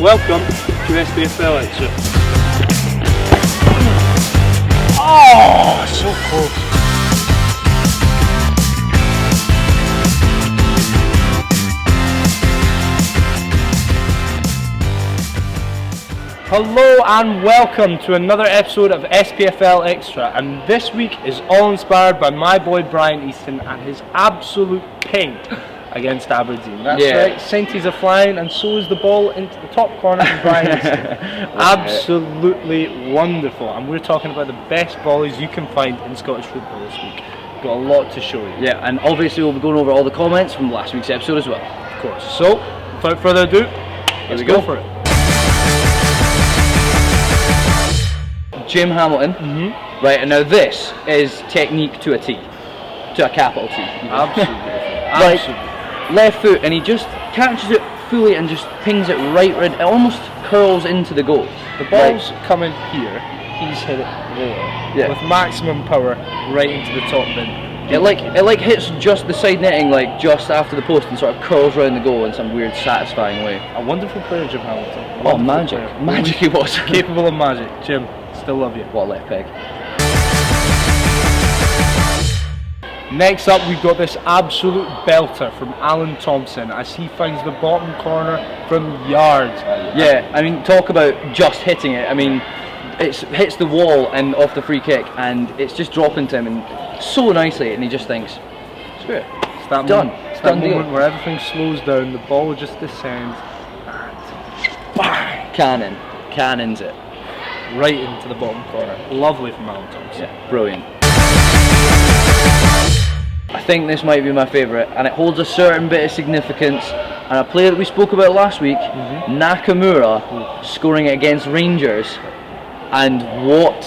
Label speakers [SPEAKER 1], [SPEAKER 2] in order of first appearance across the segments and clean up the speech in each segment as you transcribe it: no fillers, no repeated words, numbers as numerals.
[SPEAKER 1] Welcome to SPFL Extra.
[SPEAKER 2] Oh, so close.
[SPEAKER 1] Hello and welcome to another episode of SPFL Extra, and this week is all inspired by my boy Brian Easton and his absolute ping against Aberdeen. That's right, Sainties are flying and so is the ball into the top corner from Brian Easton. Absolutely wonderful, and we're talking about the best volleys you can find in Scottish football this week. Got a lot to show you.
[SPEAKER 2] Yeah, and obviously we'll be going over all the comments from last week's episode as well.
[SPEAKER 1] Of course. So, without further ado, let's go for it.
[SPEAKER 2] Jim Hamilton. Right, and now this is technique to a T. To a capital T.
[SPEAKER 1] Absolutely.
[SPEAKER 2] Like, left foot, and he just catches it fully and just pings it right. It almost curls into the goal.
[SPEAKER 1] The ball's coming here, he's hit it there. With maximum power right into the top bin.
[SPEAKER 2] It like hits just the side netting, like just after the post, and sort of curls around the goal in some weird, satisfying way.
[SPEAKER 1] A wonderful player, Jim Hamilton.
[SPEAKER 2] Oh, magic. Magic he was.
[SPEAKER 1] Capable of magic. Jim, still love you.
[SPEAKER 2] What a left peg.
[SPEAKER 1] Next up, we've got this absolute belter from Alan Thompson as he finds the bottom corner from yards.
[SPEAKER 2] Yeah, I mean, talk about just hitting it. I mean, it hits the wall and off the free kick, and it's just dropping to him and so nicely, and he just thinks, screw it.
[SPEAKER 1] It's that
[SPEAKER 2] done.
[SPEAKER 1] It's that moment where everything slows down, the ball just descends, and bang!
[SPEAKER 2] Cannons it.
[SPEAKER 1] Right into the bottom corner. Lovely from Alan Thompson.
[SPEAKER 2] Yeah, brilliant. I think this might be my favourite, and it holds a certain bit of significance. And a player that we spoke about last week, Nakamura, scoring it against Rangers, and what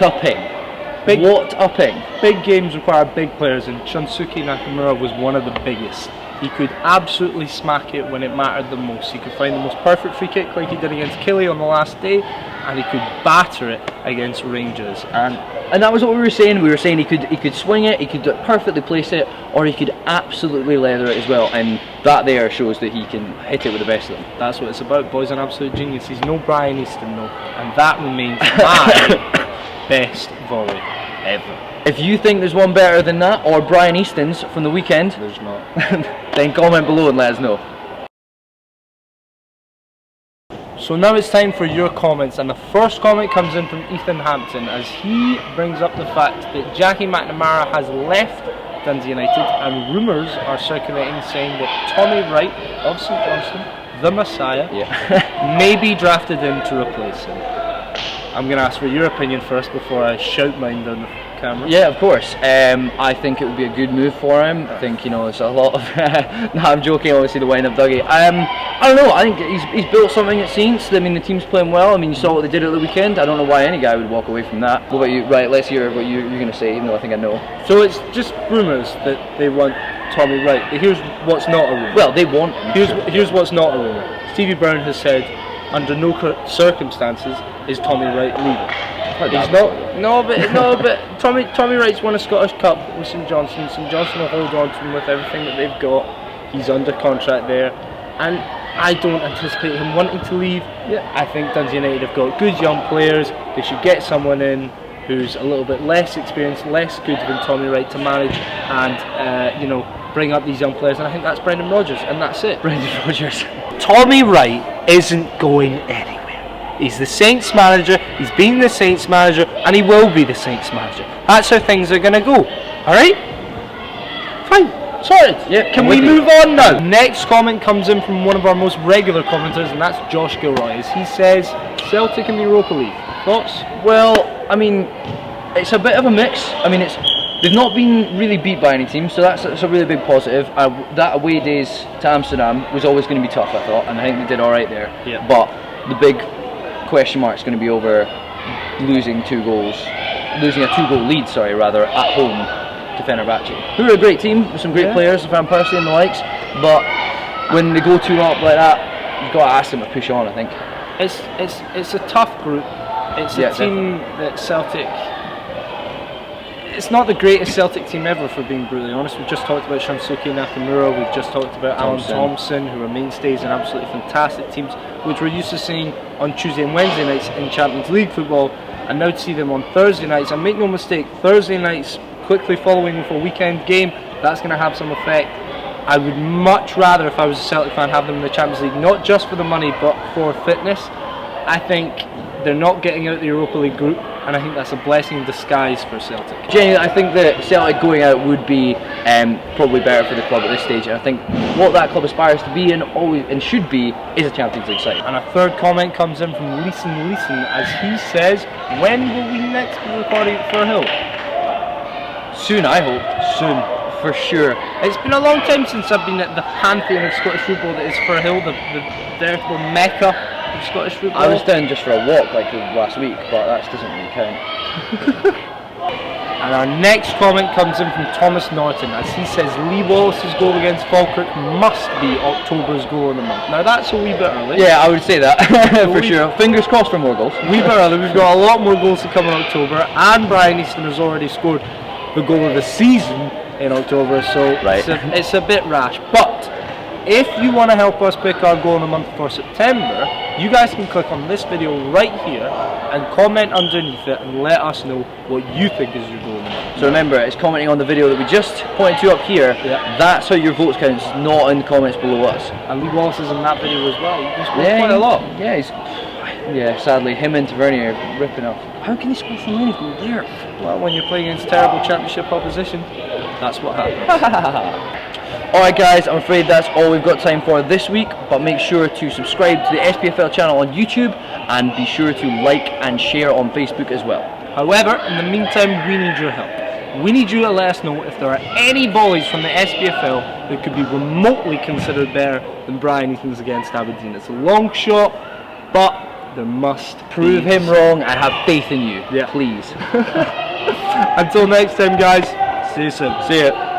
[SPEAKER 2] a ping! What a ping!
[SPEAKER 1] Big games require big players, and Shunsuke Nakamura was one of the biggest. He could absolutely smack it when it mattered the most. He could find the most perfect free kick like he did against Killie on the last day, and he could batter it against Rangers.
[SPEAKER 2] And that was what we were saying. We were saying he could swing it, he could perfectly place it, or he could absolutely leather it as well. And that there shows that he can hit it with the best of them.
[SPEAKER 1] That's what it's about. Boy's an absolute genius. He's no Brian Easton though, and that remains my best volley ever.
[SPEAKER 2] If you think there's one better than that, or Brian Easton's from the weekend,
[SPEAKER 1] there's not.
[SPEAKER 2] Then comment below and let us know.
[SPEAKER 1] So now it's time for your comments, and the first comment comes in from Ethan Hampton as he brings up the fact that Jackie McNamara has left Dundee United, and rumours are circulating saying that Tommy Wright of St Johnstone, the Messiah, may be drafted in to replace him. I'm going to ask for your opinion first before I shout mine down the camera.
[SPEAKER 2] Yeah, of course. I think it would be a good move for him. I think, there's a lot of... no, I'm joking, obviously, the wind-up Dougie. I don't know, I think he's built something at Saints. I mean, the team's playing well. I mean, you saw what they did at the weekend. I don't know why any guy would walk away from that. What about you? Right, let's hear what you're going to say, even though I think I know.
[SPEAKER 1] So it's just rumours that they want Tommy Wright. Here's what's not a rumour.
[SPEAKER 2] Well, they want him.
[SPEAKER 1] Here's what's not a rumour. Stevie Brown has said, under no circumstances is Tommy Wright leaving. He's not. No, but Tommy Wright's won a Scottish Cup with St Johnstone. St Johnstone will hold on to him with everything that they've got. He's under contract there, and I don't anticipate him wanting to leave. I think Dundee United have got good young players. They should get someone in who's a little bit less experienced, less good than Tommy Wright to manage, and bring up these young players. And I think that's Brendan Rodgers, and that's it.
[SPEAKER 2] Brendan Rodgers.
[SPEAKER 1] Tommy Wright isn't going anywhere. He's the Saints manager, he's been the Saints manager, and he will be the Saints manager. That's how things are going to go. Alright? Fine. Sorted.
[SPEAKER 2] Yeah,
[SPEAKER 1] can we move on now? Next comment comes in from one of our most regular commenters, and that's Josh Gilroy. He says, Celtic in the Europa League. Thoughts?
[SPEAKER 2] Well, I mean, it's a bit of a mix. I mean, they've not been really beat by any team, so that's a really big positive. That away days to Amsterdam was always going to be tough, I thought, and I think they did alright there.
[SPEAKER 1] Yeah.
[SPEAKER 2] But the big question mark is going to be over losing a 2-goal lead, at home to Fenerbahce, who are a great team with some great players, Van Persie and the likes. But when they go 2-0 up like that, you've got to ask them to push on. I think
[SPEAKER 1] it's a tough group. It's a team that Celtic it's not the greatest Celtic team ever, for being brutally honest. We've just talked about Shunsuke and Nakamura, we've just talked about Alan Thompson, who are mainstays in absolutely fantastic teams, which we're used to seeing on Tuesday and Wednesday nights in Champions League football, and now to see them on Thursday nights. And make no mistake, Thursday nights, quickly following with a weekend game, that's going to have some effect. I would much rather, if I was a Celtic fan, have them in the Champions League, not just for the money, but for fitness. I think they're not getting out the Europa League group, and I think that's a blessing in disguise for Celtic.
[SPEAKER 2] Genuinely, I think that Celtic going out would be probably better for the club at this stage, and I think what that club aspires to be and should be is a Champions League side.
[SPEAKER 1] And a third comment comes in from Leeson, as he says, when will we next be recording for Hill?
[SPEAKER 2] Soon, I hope. Soon, for sure.
[SPEAKER 1] It's been a long time since I've been at the pantheon of Scottish football that is Firhill, the veritable mecca of Scottish football.
[SPEAKER 2] I was down just for a walk like last week, but that doesn't really count.
[SPEAKER 1] And our next comment comes in from Thomas Norton, as he says Lee Wallace's goal against Falkirk must be October's goal of the month. Now that's a wee bit early.
[SPEAKER 2] Yeah, I would say that, for sure. Fingers crossed for more goals.
[SPEAKER 1] A wee bit early, we've got a lot more goals to come in October, and Brian Easton has already scored the goal of the season in October, so
[SPEAKER 2] right.
[SPEAKER 1] it's a bit rash. But if you want to help us pick our goal of the month for September, you guys can click on this video right here and comment underneath it and let us know what you think is your goal of the month.
[SPEAKER 2] So remember, it's commenting on the video that we just pointed to up here. Yeah. That's how your votes count, not in the comments below us.
[SPEAKER 1] And Lee Wallace is in that video as well. He's scored quite a lot.
[SPEAKER 2] Yeah, sadly, him and Tavernier are ripping off. How can he score from many from there?
[SPEAKER 1] Well, when you're playing against terrible championship opposition, that's what happens.
[SPEAKER 2] Alright guys, I'm afraid that's all we've got time for this week, but make sure to subscribe to the SPFL channel on YouTube and be sure to like and share on Facebook as well.
[SPEAKER 1] However, in the meantime, we need your help. We need you to let us know if there are any volleys from the SPFL that could be remotely considered better than Brian Easton's against Aberdeen. It's a long shot, but there must
[SPEAKER 2] prove him wrong. I have faith in you.
[SPEAKER 1] Yeah.
[SPEAKER 2] Please.
[SPEAKER 1] Until next time, guys. See you soon.
[SPEAKER 2] See ya.